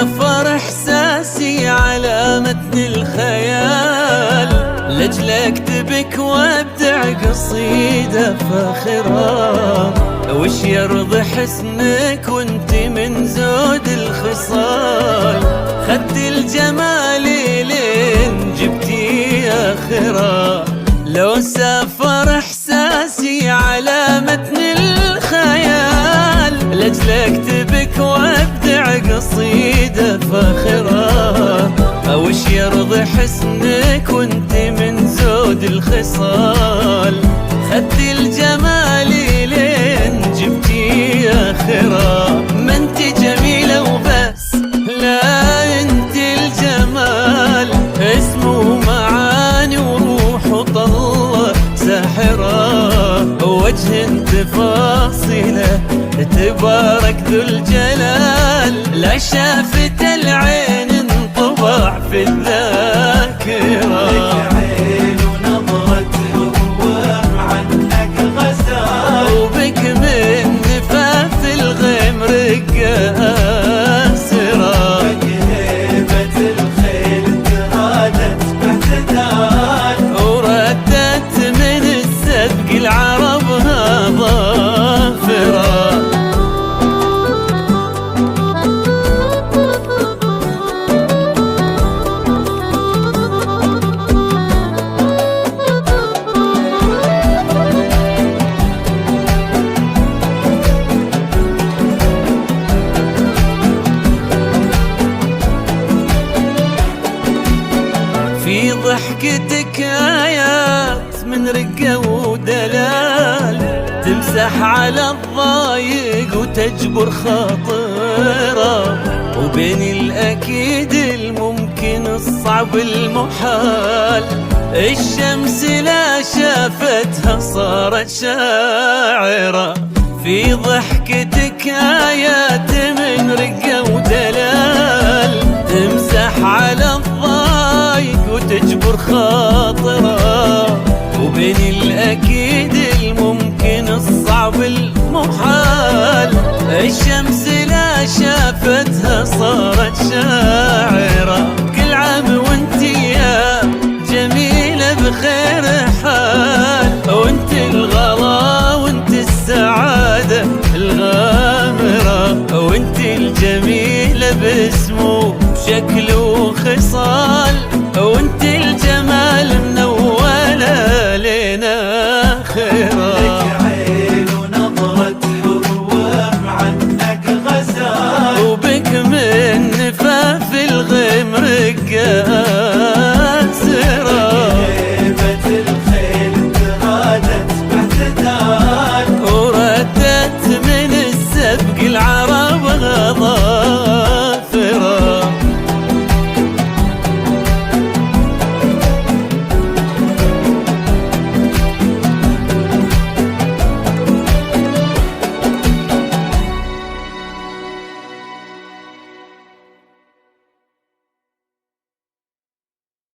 سافر إحساسي على متن الخيال، لأجلك تبك وابدع قصيدة فاخرة. وش يرضي حسنك وانت من زود الخصال، خد الجمال لين جبتي آخرة. لو سافر إحساسي على متن الخيال، لأجلك تبك وابدع قصيدة فاخرة. وش يرضي حسنك وانت من زود الخصال، خد الجمال لين جبتي آخرة. ما انت جميلة وبس، لا انت الجمال اسمه معاني وروح وطلة ساحرة. وجه تفاصيله تبارك ذو الجلال، لا شافت العين انطبع في الذاكرة. لك عين ونظرة هوام عنك غزال، وبك من نفاف الغيم رقة آسرة. لك هيبة الخيل ترادت باعتدال، وردت من السبق العربها ظافرة. في ضحكتك آيات من رقة ودلال، تمسح على الضايق وتجبر خاطره. وبين الأكيد الممكن الصعب المحال، الشمس لا شافتها صارت شاعرة. في ضحكتك آيات من رقة ودلال، تمسح على الضايق وتجبر خاطره. وبين الأكيد الممكن الصعب المحال، الشمس لا شافتها صارت شاعرة. كل عام وانتي يا جميلة بخير حال، وانت الغلا وانت السعادة الغامرة. وانت الجميلة باسمه بشكل وخصال،